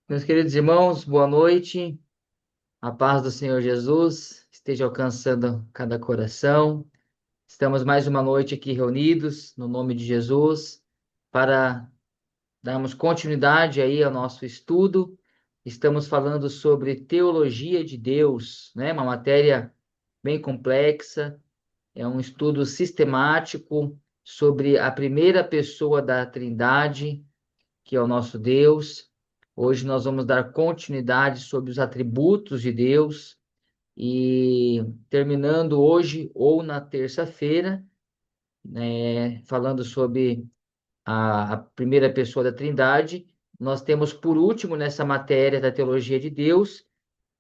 Meus queridos irmãos, boa noite. A paz do Senhor Jesus esteja alcançando cada coração. Estamos mais uma noite aqui reunidos no nome de Jesus para darmos continuidade aí ao nosso estudo. Estamos falando sobre teologia de Deus, né? Uma matéria bem complexa, é um estudo sistemático sobre a primeira pessoa da Trindade, que é o nosso Deus. Hoje nós vamos dar continuidade sobre os atributos de Deus e terminando hoje ou na terça-feira, né, falando sobre a primeira pessoa da Trindade, nós temos por último nessa matéria da teologia de Deus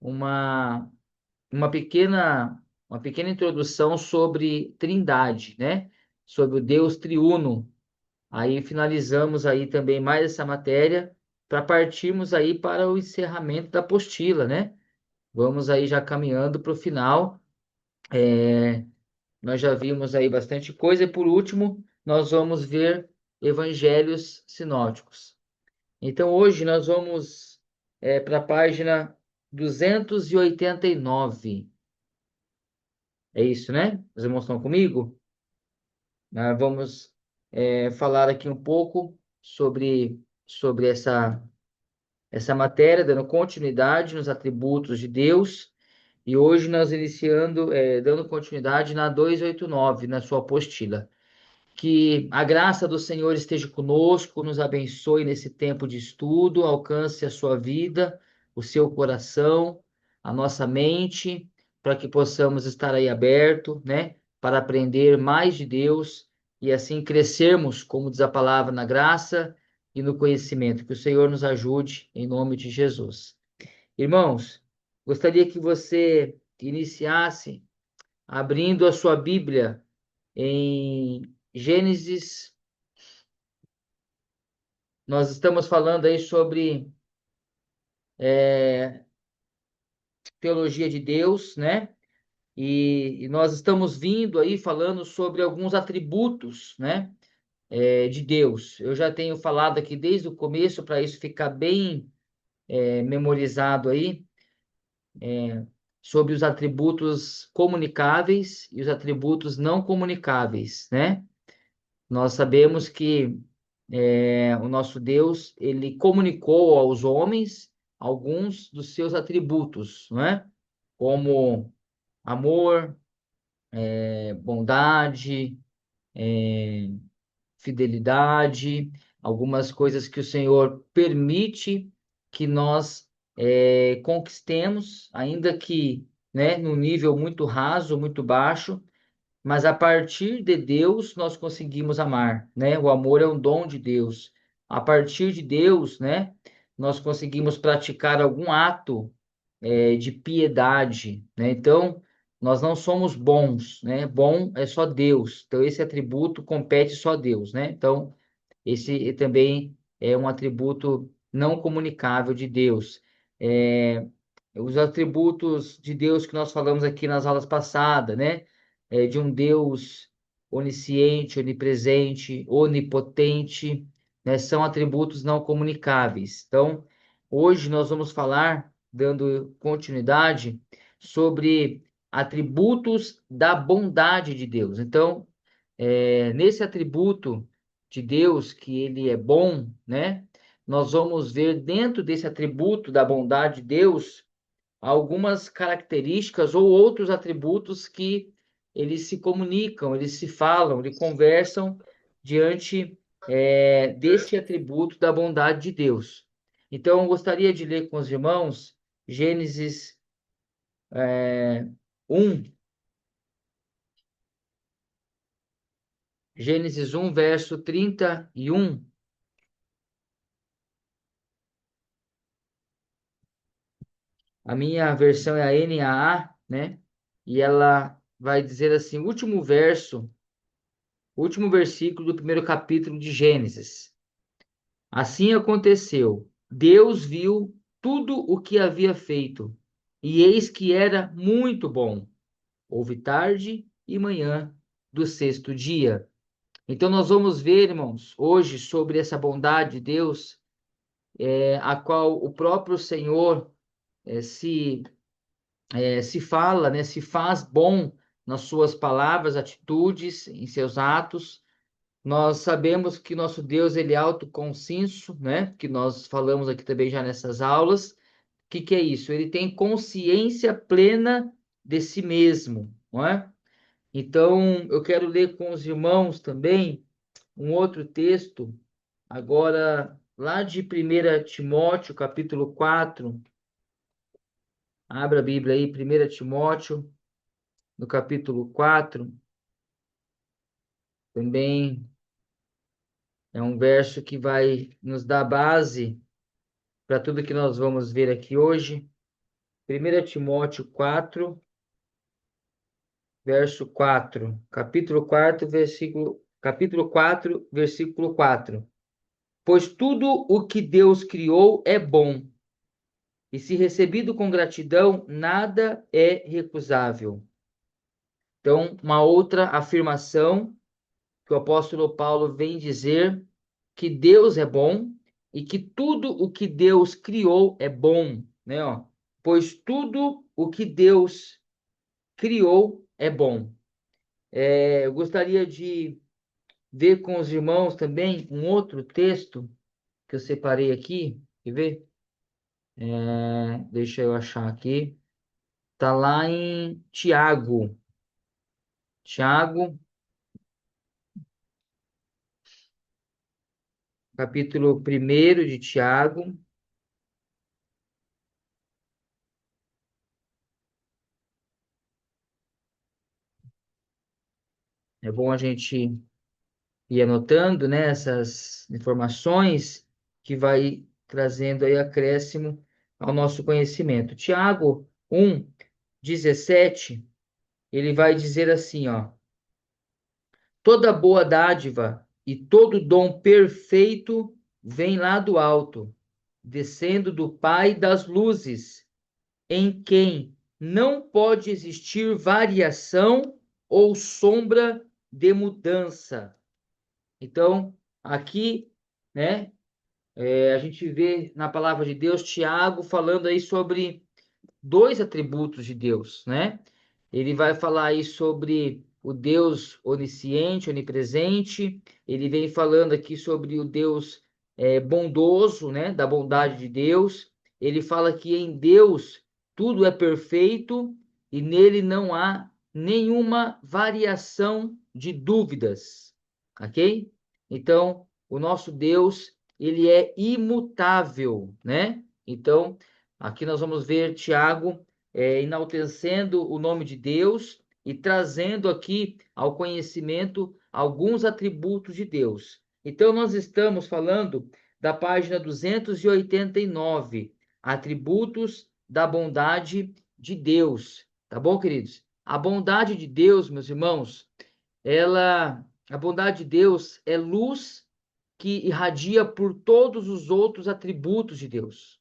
uma uma pequena uma pequena introdução sobre Trindade, né? Sobre o Deus triuno. Aí finalizamos aí também mais essa matéria para partirmos aí para o encerramento da apostila, né? Vamos aí já caminhando para o final. Nós já vimos aí bastante coisa e por último nós vamos ver evangelhos sinóticos. Então hoje nós vamos para a página 289. É isso, né? Os irmãos estão comigo? Nós vamos falar aqui um pouco sobre essa matéria, dando continuidade nos atributos de Deus. E hoje nós iniciando, dando continuidade na 289, na sua apostila. Que a graça do Senhor esteja conosco, nos abençoe nesse tempo de estudo, alcance a sua vida, o seu coração, a nossa mente, para que possamos estar aí aberto, né, para aprender mais de Deus e assim crescermos, como diz a palavra, na graça e no conhecimento. Que o Senhor nos ajude em nome de Jesus. Irmãos, gostaria que você iniciasse abrindo a sua Bíblia em Gênesis. Nós estamos falando aí sobre é, teologia de Deus, né? E nós estamos vindo aí falando sobre alguns atributos, né? De Deus. Eu já tenho falado aqui desde o começo para isso ficar bem memorizado aí sobre os atributos comunicáveis e os atributos não comunicáveis, né? Nós sabemos que o nosso Deus, ele comunicou aos homens alguns dos seus atributos, não é? Como amor, bondade, fidelidade, algumas coisas que o Senhor permite que nós conquistemos, ainda que, né, num nível muito raso, muito baixo, mas a partir de Deus nós conseguimos amar, né? O amor é um dom de Deus. A partir de Deus, né, nós conseguimos praticar algum ato de piedade, né? Então, nós não somos bons, né? Bom é só Deus. Então, esse atributo compete só a Deus, né? Então, esse também é um atributo não comunicável de Deus. É, os atributos de Deus que nós falamos aqui nas aulas passadas, né? De um Deus onisciente, onipresente, onipotente, né? São atributos não comunicáveis. Então, hoje nós vamos falar, dando continuidade, sobre atributos da bondade de Deus. Então, nesse atributo de Deus, que ele é bom, né? Nós vamos ver dentro desse atributo da bondade de Deus algumas características ou outros atributos que eles se comunicam, eles se falam, eles conversam diante desse atributo da bondade de Deus. Então, eu gostaria de ler com os irmãos Gênesis 1, Gênesis 1, verso 31. A minha versão é a NAA, né? E ela vai dizer assim, último versículo do primeiro capítulo de Gênesis. Assim aconteceu. Deus viu tudo o que havia feito, e eis que era muito bom. Houve tarde e manhã do sexto dia. Então nós vamos ver, irmãos, hoje sobre essa bondade de Deus a qual o próprio Senhor se fala, né, se faz bom nas suas palavras, atitudes, em seus atos. Nós sabemos que nosso Deus, ele é autoconsciente, né, que nós falamos aqui também já nessas aulas. O que é isso? Ele tem consciência plena de si mesmo, não é? Então, eu quero ler com os irmãos também um outro texto, agora lá de 1 Timóteo, capítulo 4. Abra a Bíblia aí, 1 Timóteo, no capítulo 4. Também é um verso que vai nos dar base para tudo que nós vamos ver aqui hoje. 1 Timóteo 4, verso 4. Capítulo 4, versículo 4. Pois tudo o que Deus criou é bom, e se recebido com gratidão, nada é recusável. Então, uma outra afirmação que o apóstolo Paulo vem dizer que Deus é bom e que tudo o que Deus criou é bom, né? Ó, pois tudo o que Deus criou é bom. Eu gostaria de ver com os irmãos também um outro texto que eu separei aqui. Quer ver? Deixa eu achar aqui. Está lá em Tiago. Tiago, capítulo 1 de Tiago. É bom a gente ir anotando, né, essas informações que vai trazendo aí acréscimo ao nosso conhecimento. Tiago 1:17, ele vai dizer assim, ó: toda boa dádiva e todo dom perfeito vem lá do alto, descendo do Pai das luzes, em quem não pode existir variação ou sombra de mudança. Então, aqui, né, a gente vê na palavra de Deus, Tiago falando aí sobre dois atributos de Deus, né? Ele vai falar aí sobre o Deus onisciente, onipresente. Ele vem falando aqui sobre o Deus bondoso, né? Da bondade de Deus. Ele fala que em Deus tudo é perfeito e nele não há nenhuma variação de dúvidas, ok? Então, o nosso Deus, ele é imutável, né? Então, aqui nós vamos ver Tiago enaltecendo o nome de Deus e trazendo aqui ao conhecimento alguns atributos de Deus. Então, nós estamos falando da página 289, atributos da bondade de Deus. Tá bom, queridos? A bondade de Deus, meus irmãos, a bondade de Deus é luz que irradia por todos os outros atributos de Deus,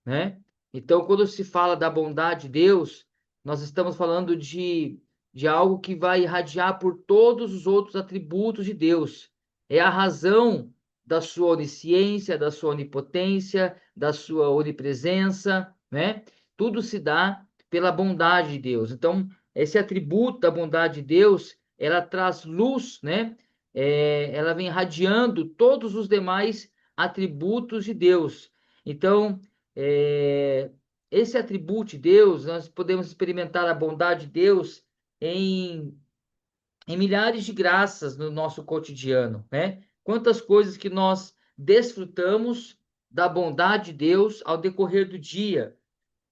né? Então, quando se fala da bondade de Deus, nós estamos falando de algo que vai irradiar por todos os outros atributos de Deus. É a razão da sua onisciência, da sua onipotência, da sua onipresença, né? Tudo se dá pela bondade de Deus. Então, esse atributo da bondade de Deus, ela traz luz, né? Ela vem irradiando todos os demais atributos de Deus. Então, é, esse atributo de Deus, nós podemos experimentar a bondade de Deus em, em milhares de graças no nosso cotidiano, né? Quantas coisas que nós desfrutamos da bondade de Deus ao decorrer do dia,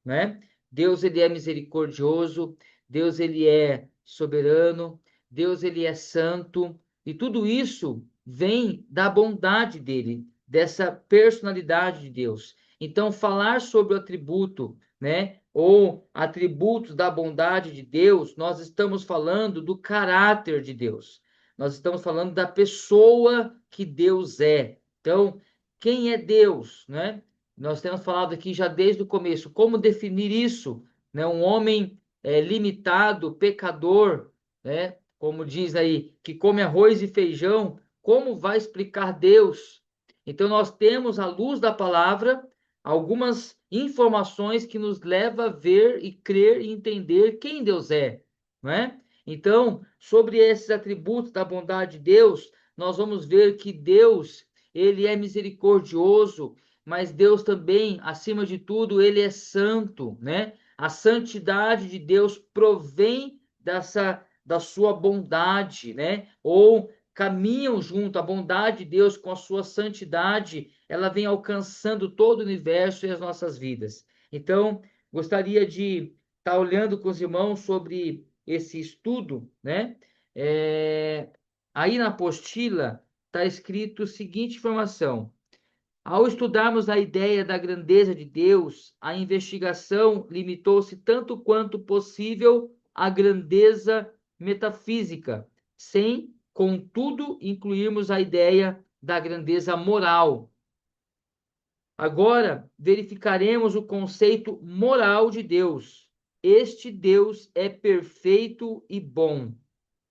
né? Deus, ele é misericordioso, Deus, ele é soberano, Deus, ele é santo, e tudo isso vem da bondade dele, dessa personalidade de Deus. Então, falar sobre o atributo, né, ou atributos da bondade de Deus, nós estamos falando do caráter de Deus. Nós estamos falando da pessoa que Deus é. Então, quem é Deus, né? Nós temos falado aqui já desde o começo como definir isso, né? Um homem limitado, pecador, né? Como diz aí, que come arroz e feijão, como vai explicar Deus? Então, nós temos, à luz da palavra, algumas informações que nos levam a ver e crer e entender quem Deus é, não é? Então, sobre esses atributos da bondade de Deus, nós vamos ver que Deus, ele é misericordioso, mas Deus também, acima de tudo, ele é santo, né? A santidade de Deus provém da sua bondade, né? Ou caminham junto, a bondade de Deus com a sua santidade, ela vem alcançando todo o universo e as nossas vidas. Então, gostaria de estar olhando com os irmãos sobre esse estudo, né? Aí na apostila está escrito a seguinte informação: ao estudarmos a ideia da grandeza de Deus, a investigação limitou-se tanto quanto possível à grandeza metafísica, sem, contudo, incluirmos a ideia da grandeza moral. Agora, verificaremos o conceito moral de Deus. Este Deus é perfeito e bom,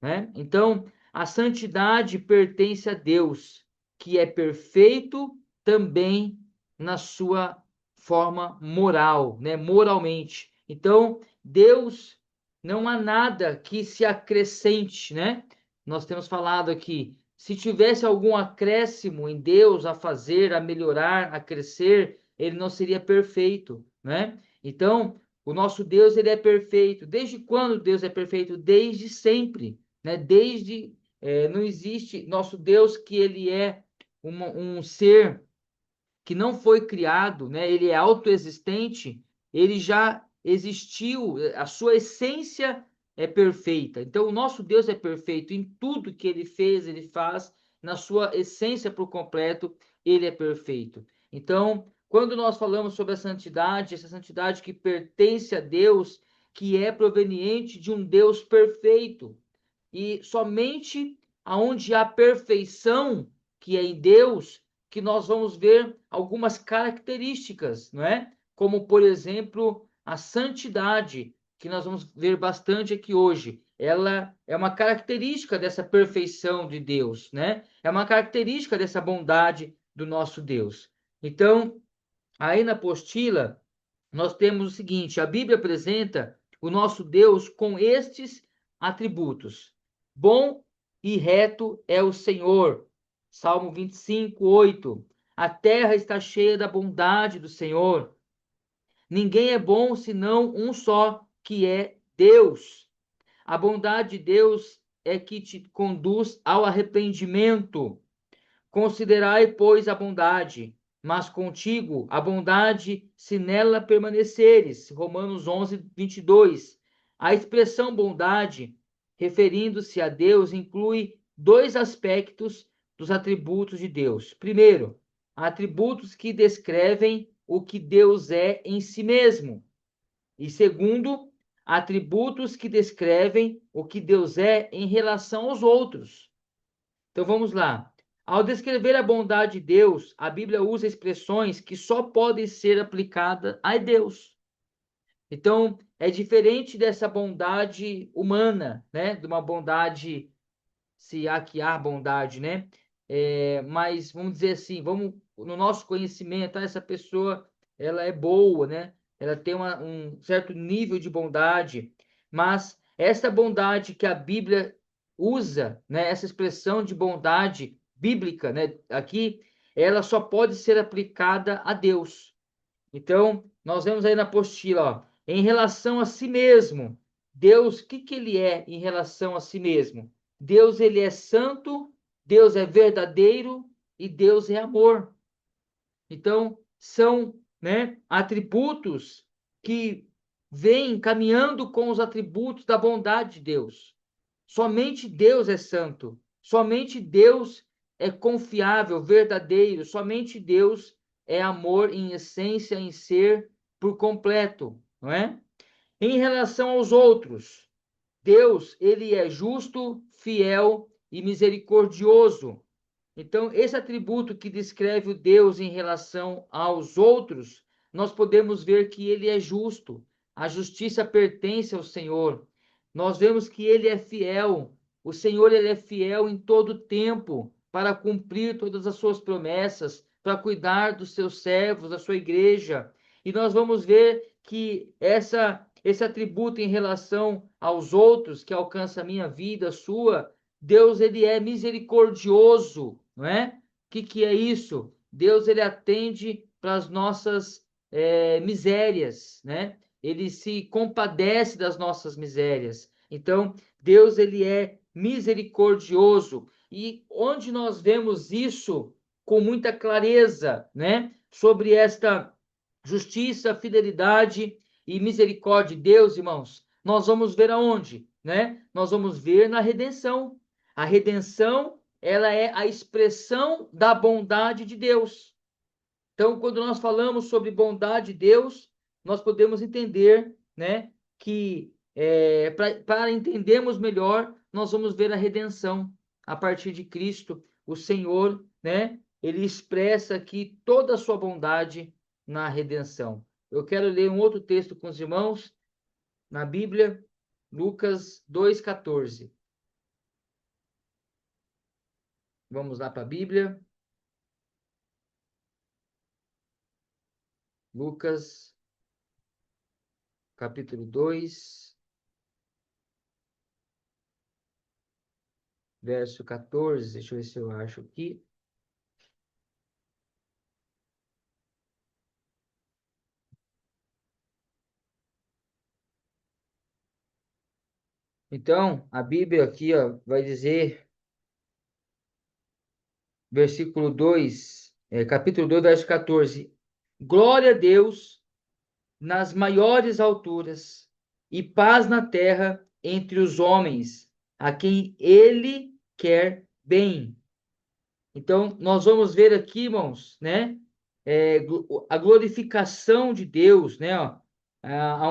né? Então, a santidade pertence a Deus, que é perfeito também na sua forma moral, né? Moralmente. Então, Deus, não há nada que se acrescente, né? Nós temos falado aqui, se tivesse algum acréscimo em Deus a fazer, a melhorar, a crescer, ele não seria perfeito, né? Então, o nosso Deus, ele é perfeito. Desde quando Deus é perfeito? Desde sempre, né? Não existe nosso Deus que ele é um ser que não foi criado, né? Ele é autoexistente, ele já existiu, a sua essência é perfeita. Então, o nosso Deus é perfeito em tudo que ele fez, ele faz, na sua essência por completo, ele é perfeito. Então, quando nós falamos sobre a santidade, essa santidade que pertence a Deus, que é proveniente de um Deus perfeito, e somente aonde há perfeição, que é em Deus, que nós vamos ver algumas características, não é? Como, por exemplo, a santidade, que nós vamos ver bastante aqui hoje. Ela é uma característica dessa perfeição de Deus, né? É uma característica dessa bondade do nosso Deus. Então, aí na apostila, nós temos o seguinte: a Bíblia apresenta o nosso Deus com estes atributos. Bom e reto é o Senhor. Salmo 25, 8. A terra está cheia da bondade do Senhor. Ninguém é bom senão um só, que é Deus. A bondade de Deus é que te conduz ao arrependimento. Considerai, pois, a bondade, mas contigo a bondade, se nela permaneceres. Romanos 11, 22. A expressão bondade, referindo-se a Deus, inclui dois aspectos dos atributos de Deus. Primeiro, atributos que descrevem o que Deus é em si mesmo. E segundo, atributos que descrevem o que Deus é em relação aos outros. Então vamos lá. Ao descrever a bondade de Deus, a Bíblia usa expressões que só podem ser aplicadas a Deus. Então, é diferente dessa bondade humana, né? De uma bondade, se há que há bondade, né? Mas vamos dizer assim, no nosso conhecimento, essa pessoa, ela é boa, né? Ela tem um certo nível de bondade, mas essa bondade que a Bíblia usa, né? Essa expressão de bondade bíblica, né? Aqui, ela só pode ser aplicada a Deus. Então, nós vemos aí na apostila, ó, em relação a si mesmo, Deus, o que que ele é em relação a si mesmo? Deus, ele é santo, Deus é verdadeiro e Deus é amor. Então, são, né, atributos que vêm caminhando com os atributos da bondade de Deus. Somente Deus é santo, somente Deus é confiável, verdadeiro, somente Deus é amor em essência, em ser por completo, não é? Em relação aos outros, Deus, ele é justo, fiel e misericordioso. Então, esse atributo que descreve o Deus em relação aos outros, nós podemos ver que ele é justo. A justiça pertence ao Senhor. Nós vemos que ele é fiel. O Senhor, ele é fiel em todo tempo para cumprir todas as suas promessas, para cuidar dos seus servos, da sua igreja. E nós vamos ver que esse atributo em relação aos outros, que alcança a minha vida, a sua, Deus, ele é misericordioso, não é? O que é isso? Deus, ele atende para as nossas misérias, né? Ele se compadece das nossas misérias. Então, Deus, ele é misericordioso. E onde nós vemos isso com muita clareza, né? Sobre esta justiça, fidelidade e misericórdia de Deus, irmãos, nós vamos ver aonde, né? Nós vamos ver na redenção. A redenção, ela é a expressão da bondade de Deus. Então, quando nós falamos sobre bondade de Deus, nós podemos entender, né, que para entendermos melhor, nós vamos ver a redenção a partir de Cristo, o Senhor, né? Ele expressa aqui toda a sua bondade na redenção. Eu quero ler um outro texto com os irmãos na Bíblia, Lucas 2,14. Vamos lá para a Bíblia. Lucas, capítulo 2, verso 14. Deixa eu ver se eu acho aqui. Então, a Bíblia aqui, ó, vai dizer, versículo 2, capítulo 2, verso 14. Glória a Deus nas maiores alturas e paz na terra entre os homens, a quem ele quer bem. Então, nós vamos ver aqui, irmãos, né, a glorificação de Deus, né, ó,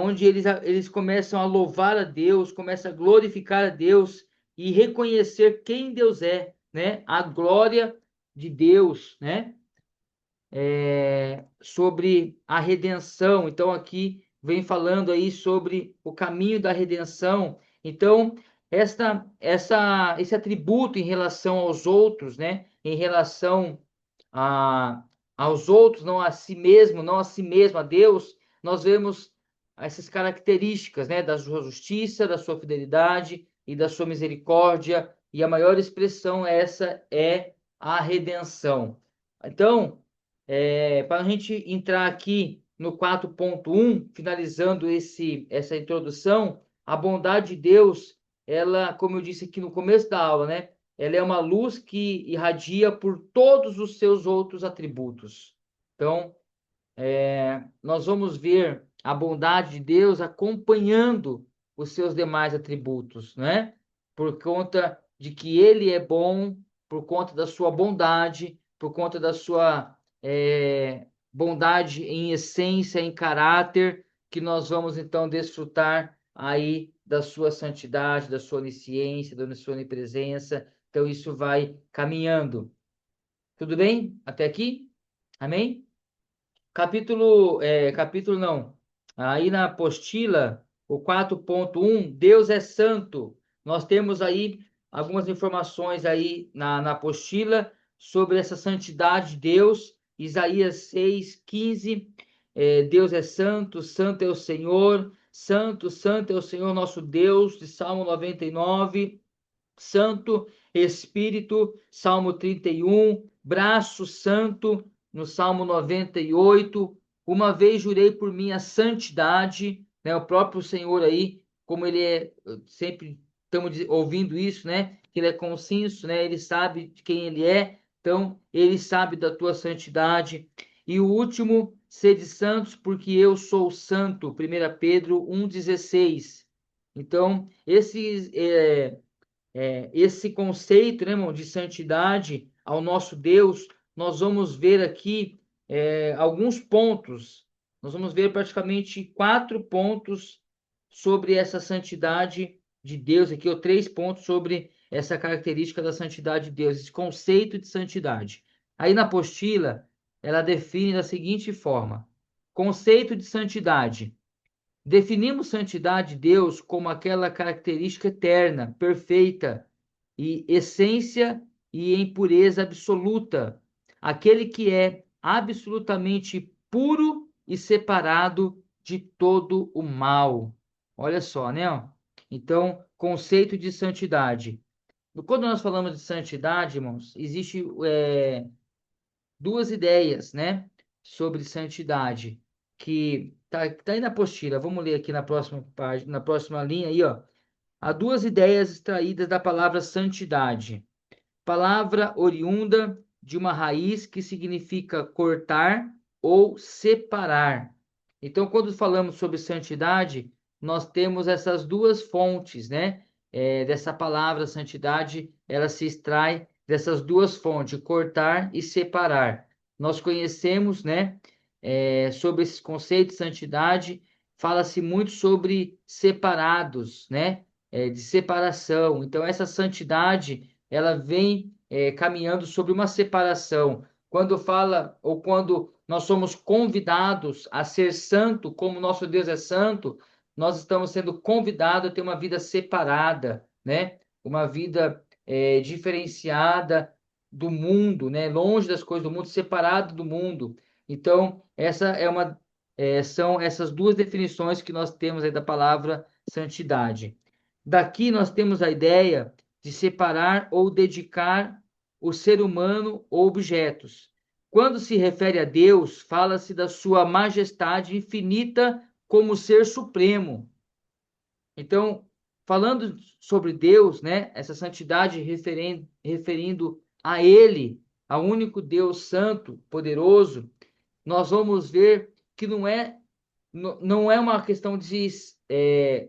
onde eles começam a louvar a Deus, começam a glorificar a Deus e reconhecer quem Deus é, né, a glória de Deus, né, sobre a redenção. Então, aqui vem falando aí sobre o caminho da redenção. Então, esse atributo em relação aos outros, né, em relação a, aos outros, não a si mesmo, não a si mesmo, a Deus, nós vemos essas características, né, da sua justiça, da sua fidelidade e da sua misericórdia, e a maior expressão essa é a redenção. Então, para a gente entrar aqui no 4.1, finalizando essa introdução, a bondade de Deus, ela, como eu disse aqui no começo da aula, né, ela é uma luz que irradia por todos os seus outros atributos. Então, nós vamos ver a bondade de Deus acompanhando os seus demais atributos, né? Por conta de que Ele é bom, por conta da sua bondade, por conta da sua bondade em essência, em caráter, que nós vamos então desfrutar aí da sua santidade, da sua onisciência, da sua onipresença. Então, isso vai caminhando. Tudo bem? Até aqui? Amém? Capítulo não. Aí na apostila, o 4.1, Deus é santo. Nós temos aí algumas informações aí na apostila sobre essa santidade de Deus. Isaías 6:15, Deus é santo, santo é o Senhor, santo, santo é o Senhor nosso Deus, de Salmo 99. Santo Espírito, Salmo 31, braço santo, no Salmo 98, uma vez jurei por minha santidade, né? O próprio Senhor aí, como ele é, sempre estamos ouvindo isso, né? Que ele é conciso, né? Ele sabe de quem ele é, então ele sabe da tua santidade. E o último, sede santos, porque eu sou santo, 1 Pedro 1,16. Então, esse conceito, né, irmão, de santidade ao nosso Deus, nós vamos ver aqui alguns pontos. Nós vamos ver praticamente 4 pontos sobre essa santidade de Deus, aqui, ou 3 pontos sobre essa característica da santidade de Deus, esse conceito de santidade. Aí na apostila, ela define da seguinte forma: conceito de santidade. Definimos santidade de Deus como aquela característica eterna, perfeita e essência e em pureza absoluta, aquele que é absolutamente puro e separado de todo o mal. Olha só, né? Então, conceito de santidade. Quando nós falamos de santidade, irmãos, existe duas ideias, né, sobre santidade, que tá aí na apostila. Vamos ler aqui na próxima página, na próxima linha aí, ó. Há duas ideias extraídas da palavra santidade. Palavra oriunda de uma raiz que significa cortar ou separar. Então, quando falamos sobre santidade, nós temos essas duas fontes, né? Dessa palavra santidade, ela se extrai dessas duas fontes, cortar e separar. Nós conhecemos, né? Sobre esses conceitos de santidade, fala-se muito sobre separados, né? De separação. Então, essa santidade ela vem caminhando sobre uma separação. Quando fala, ou quando nós somos convidados a ser santo, como nosso Deus é santo, nós estamos sendo convidados a ter uma vida separada, né? Uma vida diferenciada do mundo, né? Longe das coisas do mundo, separado do mundo. Então, são essas duas definições que nós temos aí da palavra santidade. Daqui nós temos a ideia de separar ou dedicar o ser humano ou objetos. Quando se refere a Deus, fala-se da sua majestade infinita como ser supremo. Então, falando sobre Deus, né, essa santidade referindo a Ele, ao único Deus santo, poderoso, nós vamos ver que não é uma questão de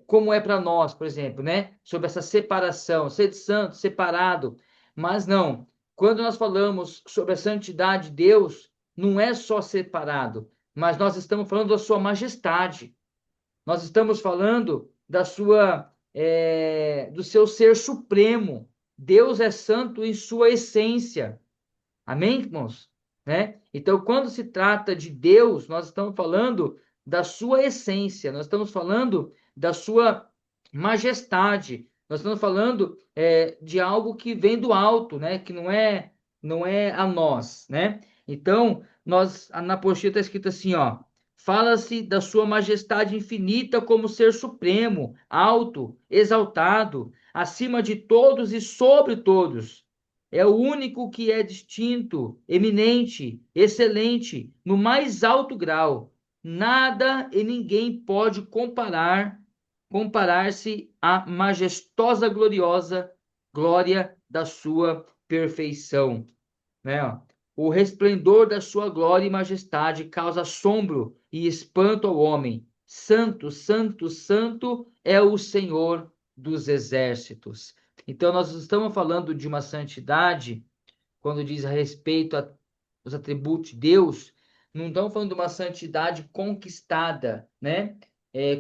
como é para nós, por exemplo, né? Sobre essa separação, ser santo, separado. Mas não. Quando nós falamos sobre a santidade de Deus, não é só separado, mas nós estamos falando da sua majestade. Nós estamos falando do seu ser supremo. Deus é santo em sua essência. Amém, irmãos? Né? Então, quando se trata de Deus, nós estamos falando da sua essência, nós estamos falando da sua majestade, nós estamos falando de algo que vem do alto, né? Que não é a nós, né? Então, na apostila está escrito assim, ó, fala-se da sua majestade infinita como ser supremo, alto, exaltado, acima de todos e sobre todos. É o único que é distinto, eminente, excelente, no mais alto grau. Nada e ninguém pode comparar-se à majestosa, gloriosa glória da sua perfeição, né? O resplendor da sua glória e majestade causa assombro e espanto ao homem. Santo, santo, santo é o Senhor dos exércitos. Então, nós estamos falando de uma santidade, quando diz a respeito aos atributos de Deus, não estamos falando de uma santidade conquistada, né?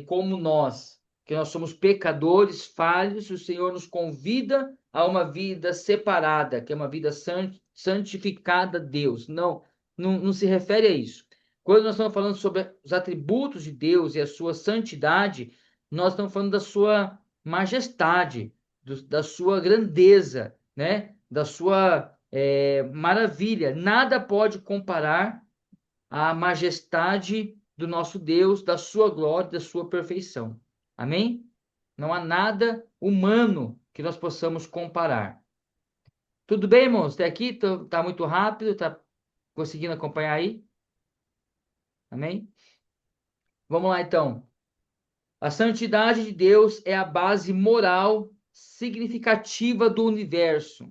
Como nós, que nós somos pecadores, falhos, o Senhor nos convida a uma vida separada, que é uma vida santificada a Deus. Não se refere a isso. Quando nós estamos falando sobre os atributos de Deus e a sua santidade, nós estamos falando da sua majestade, da sua grandeza, né? Da sua maravilha. Nada pode comparar a majestade do nosso Deus, da sua glória, da sua perfeição. Amém? Não há nada humano que nós possamos comparar. Tudo bem, irmãos? Até aqui tá muito rápido, tá conseguindo acompanhar aí? Amém? Vamos lá então. A santidade de Deus é a base moral significativa do universo.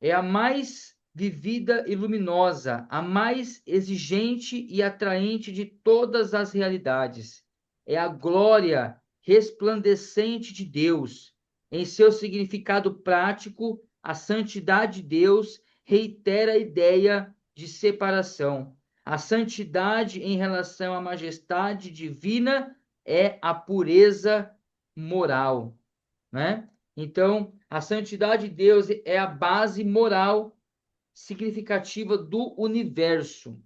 É a mais vivida e luminosa, a mais exigente e atraente de todas as realidades. É a glória resplandecente de Deus. Em seu significado prático, a santidade de Deus reitera a ideia de separação. A santidade em relação à majestade divina é a pureza moral, né? Então, a santidade de Deus é a base moral significativa do universo.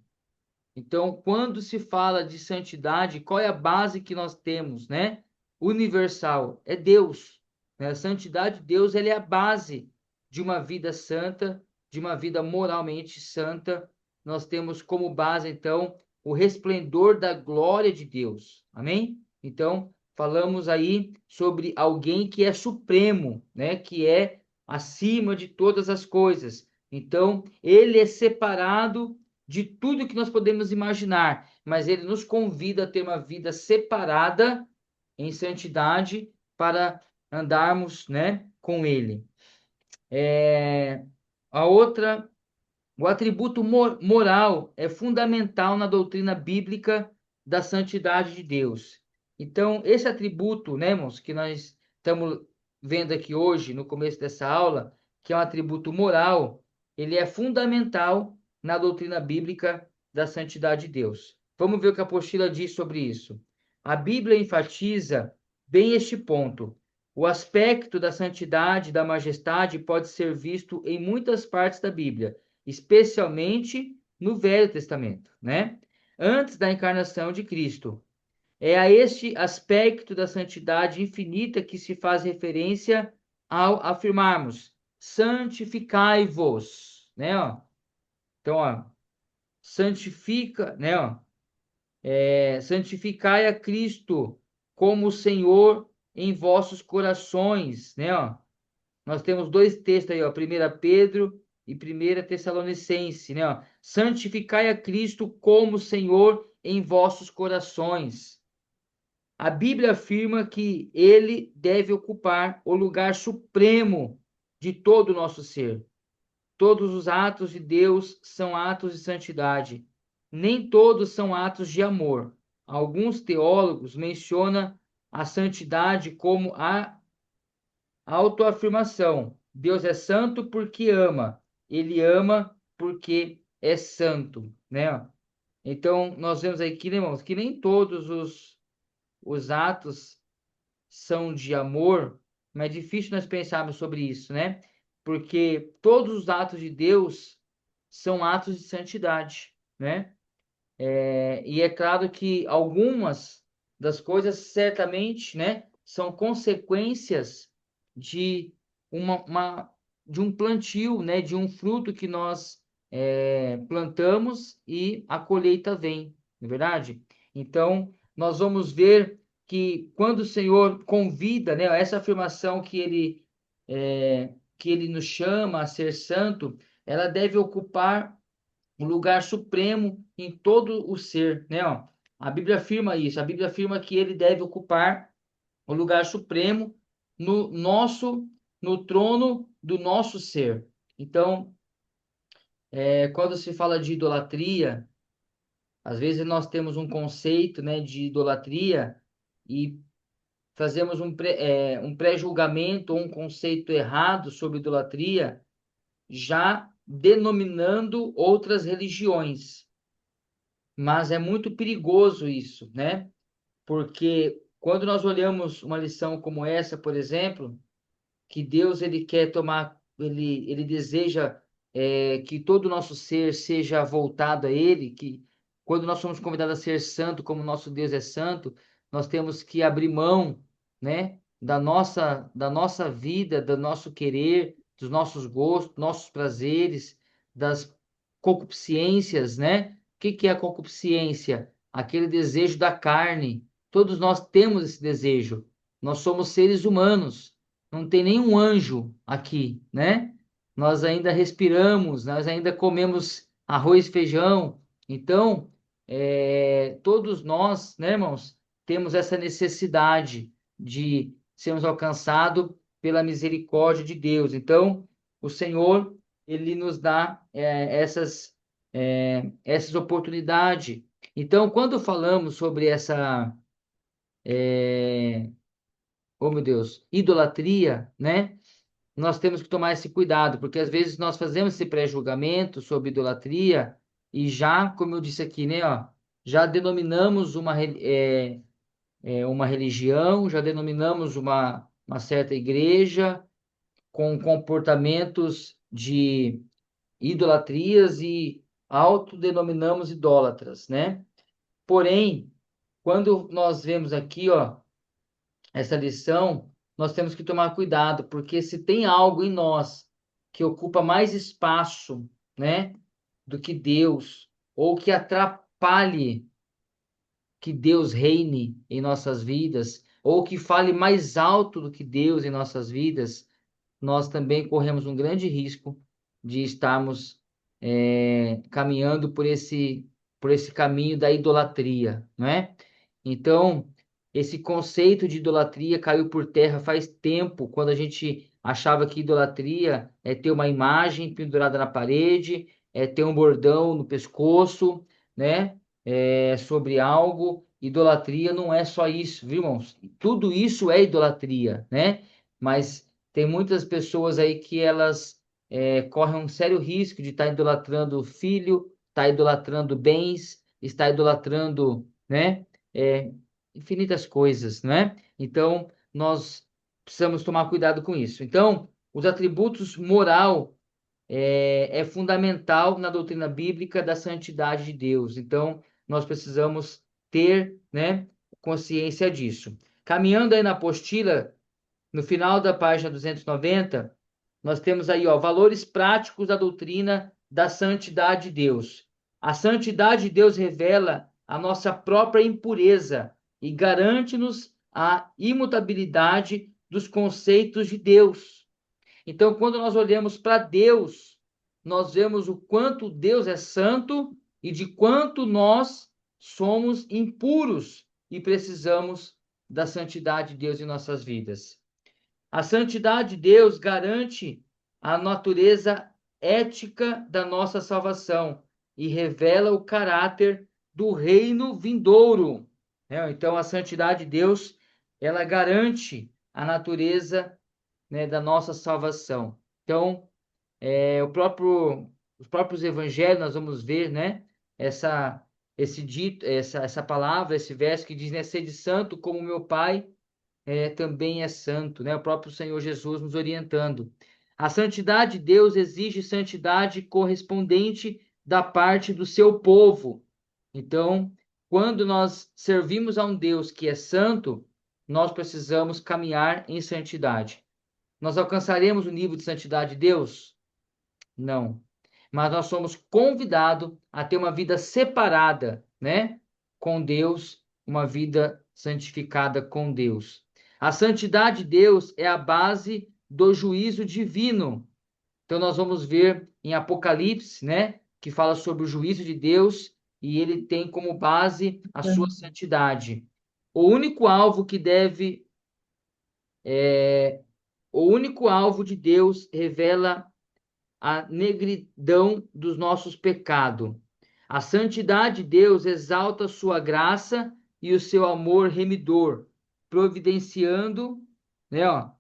Então, quando se fala de santidade, qual é a base que nós temos, né? Universal, é Deus, né? A santidade de Deus, ela é a base de uma vida santa, de uma vida moralmente santa nós temos como base, então, o resplendor da glória de Deus. Amém? Então, falamos aí sobre alguém que é supremo, né? Que é acima de todas as coisas. Então, ele é separado de tudo que nós podemos imaginar, mas ele nos convida a ter uma vida separada em santidade para andarmos, né, com ele. A outra, o atributo moral é fundamental na doutrina bíblica da santidade de Deus. Então, esse atributo, né, irmãos, que nós estamos vendo aqui hoje, no começo dessa aula, que é um atributo moral, ele é fundamental na doutrina bíblica da santidade de Deus. Vamos ver o que a apostila diz sobre isso. A Bíblia enfatiza bem este ponto. O aspecto da santidade, da majestade, pode ser visto em muitas partes da Bíblia, especialmente no Velho Testamento, né? Antes da encarnação de Cristo. É a este aspecto da santidade infinita que se faz referência ao afirmarmos: santificai-vos, né? Ó. Então, ó, santifica, né? Ó, santificai a Cristo como Senhor em vossos corações, né? Ó. Nós temos dois textos aí, ó, 1 Pedro e 1 Tessalonicense, né? Ó. Santificai a Cristo como Senhor em vossos corações. A Bíblia afirma que ele deve ocupar o lugar supremo de todo o nosso ser. Todos os atos de Deus são atos de santidade. Nem todos são atos de amor. Alguns teólogos mencionam a santidade como a autoafirmação. Deus é santo porque ama. Ele ama porque é santo, né? Então, nós vemos aqui, né, irmãos, que nem todos os atos são de amor, mas é difícil nós pensarmos sobre isso, né? Porque todos os atos de Deus são atos de santidade, né? E é claro que algumas das coisas certamente, né, são consequências de de um plantio, né, de um fruto que nós plantamos e a colheita vem, não é verdade? Então, nós vamos ver que quando o Senhor convida, né, essa afirmação que ele nos chama a ser santo, ela deve ocupar um lugar supremo em todo o ser, né? Ó, a Bíblia afirma isso. A Bíblia afirma que ele deve ocupar o lugar supremo no nosso, no trono do nosso ser. Então, quando se fala de idolatria, às vezes nós temos um conceito, né, de idolatria e fazemos um pré-julgamento ou um conceito errado sobre idolatria, já denominando outras religiões. Mas é muito perigoso isso, né? Porque quando nós olhamos uma lição como essa, por exemplo, que Deus ele quer tomar, ele deseja que todo o nosso ser seja voltado a Ele, que quando nós somos convidados a ser santo, como nosso Deus é santo, nós temos que abrir mão, né, da nossa vida, do nosso querer, dos nossos gostos, nossos prazeres, das concupiscências, né? O que que é a concupiscência? Aquele desejo da carne. Todos nós temos esse desejo. Nós somos seres humanos, não tem nenhum anjo aqui, né? Nós ainda respiramos, nós ainda comemos arroz e feijão. Então, todos nós, né, irmãos, temos essa necessidade de sermos alcançados pela misericórdia de Deus. Então, o Senhor, ele nos dá essas oportunidades. Então, quando falamos sobre oh meu Deus, idolatria, né? Nós temos que tomar esse cuidado, porque às vezes nós fazemos esse pré-julgamento sobre idolatria e já, como eu disse aqui, né, ó, já denominamos uma religião, já denominamos uma certa igreja com comportamentos de idolatrias e autodenominamos idólatras, né? Porém, quando nós vemos aqui, ó, essa lição, nós temos que tomar cuidado, porque se tem algo em nós que ocupa mais espaço, né, do que Deus, ou que atrapalhe que Deus reine em nossas vidas, ou que fale mais alto do que Deus em nossas vidas, nós também corremos um grande risco de estarmos caminhando por esse caminho da idolatria, não é? Então, esse conceito de idolatria caiu por terra faz tempo, quando a gente achava que idolatria é ter uma imagem pendurada na parede, é ter um bordão no pescoço, né? Sobre algo. Idolatria não é só isso, viu, irmãos? Tudo isso é idolatria, né? Mas tem muitas pessoas aí que elas correm um sério risco de estar idolatrando o filho, estar idolatrando bens, estar idolatrando, né? é, Infinitas coisas, né? Então, nós precisamos tomar cuidado com isso. Então, os atributos moral é fundamental na doutrina bíblica da santidade de Deus. Então, nós precisamos ter, né, consciência disso. Caminhando aí na apostila, no final da página 290, nós temos aí, ó, valores práticos da doutrina da santidade de Deus. A santidade de Deus revela a nossa própria impureza e garante-nos a imutabilidade dos conceitos de Deus. Então, quando nós olhamos para Deus, nós vemos o quanto Deus é santo e de quanto nós somos impuros e precisamos da santidade de Deus em nossas vidas. A santidade de Deus garante a natureza ética da nossa salvação e revela o caráter do reino vindouro. Então, a santidade de Deus, ela garante a natureza, né, da nossa salvação. Então, os próprios evangelhos, nós vamos ver, né, essa, esse dito, essa palavra, esse verso que diz, né, sede santo como meu Pai também é santo, né? O próprio Senhor Jesus nos orientando. A santidade de Deus exige santidade correspondente da parte do seu povo. Então, quando nós servimos a um Deus que é santo, nós precisamos caminhar em santidade. Nós alcançaremos o nível de santidade de Deus? Não. Mas nós somos convidados a ter uma vida separada, né? Com Deus, uma vida santificada com Deus. A santidade de Deus é a base do juízo divino. Então nós vamos ver em Apocalipse, né, que fala sobre o juízo de Deus e ele tem como base a sua santidade. O único alvo que deve o único alvo de Deus revela a negridão dos nossos pecados. A santidade de Deus exalta sua graça e o seu amor remidor, providenciando, né, ó,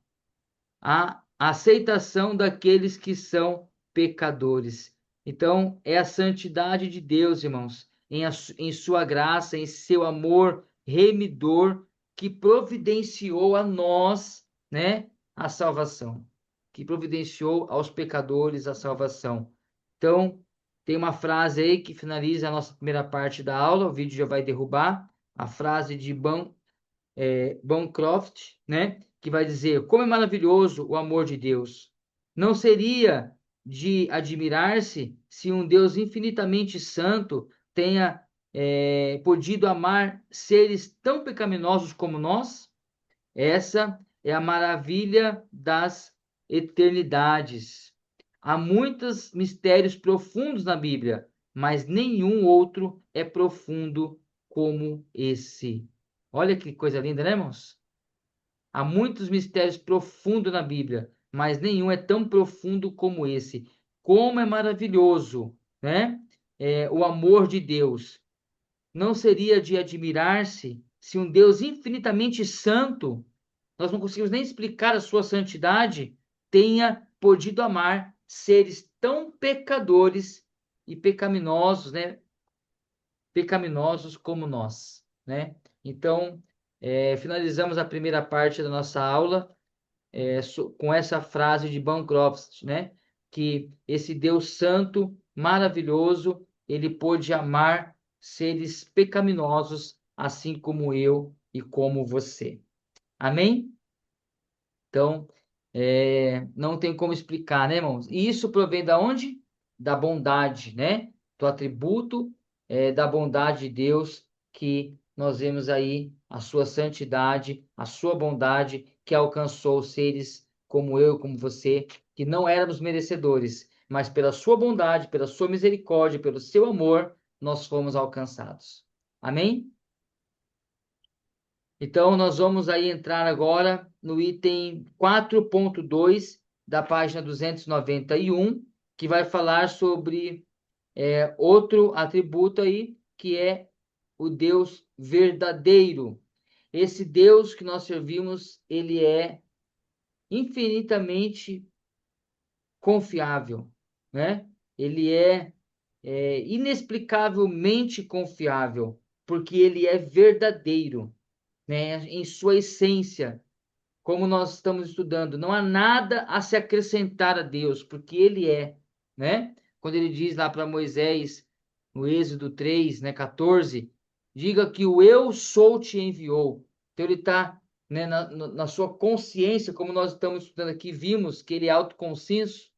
a aceitação daqueles que são pecadores. Então, é a santidade de Deus, irmãos, em sua graça, em seu amor remidor, que providenciou a nós, né, a salvação, que providenciou aos pecadores a salvação. Então, tem uma frase aí que finaliza a nossa primeira parte da aula, o vídeo já vai derrubar, a frase de Bancroft, né? Que vai dizer: como é maravilhoso o amor de Deus. Não seria de admirar-se se um Deus infinitamente santo tenha podido amar seres tão pecaminosos como nós? Essa é a maravilha das eternidades. Há muitos mistérios profundos na Bíblia, mas nenhum outro é profundo como esse. Olha que coisa linda, né, irmãos? Há muitos mistérios profundos na Bíblia, mas nenhum é tão profundo como esse. Como é maravilhoso, né? O amor de Deus. Não seria de admirar-se se um Deus infinitamente santo, nós não conseguimos nem explicar a sua santidade, tenha podido amar seres tão pecadores e pecaminosos, né? Pecaminosos como nós, né? Então, finalizamos a primeira parte da nossa aula com essa frase de Bancroft, né? Que esse Deus santo, maravilhoso, ele pôde amar seres pecaminosos, assim como eu e como você. Amém? Então, não tem como explicar, né, irmãos? E isso provém da onde? Da bondade, né? do atributo da bondade de Deus, que nós vemos aí a sua santidade, a sua bondade, que alcançou seres como eu, como você, que não éramos merecedores, mas pela sua bondade, pela sua misericórdia, pelo seu amor, nós fomos alcançados. Amém? Então, nós vamos aí entrar agora no item 4.2 da página 291, que vai falar sobre outro atributo aí, que é o Deus verdadeiro. Esse Deus que nós servimos, ele é infinitamente confiável, né? Ele é inexplicavelmente confiável, porque ele é verdadeiro, né? Em sua essência, como nós estamos estudando, não há nada a se acrescentar a Deus, porque ele é, né? Quando ele diz lá para Moisés, no Êxodo 3, né, 14, diga que o eu sou te enviou. Então ele está, né, na sua consciência, como nós estamos estudando aqui, vimos que ele é autoconsciente,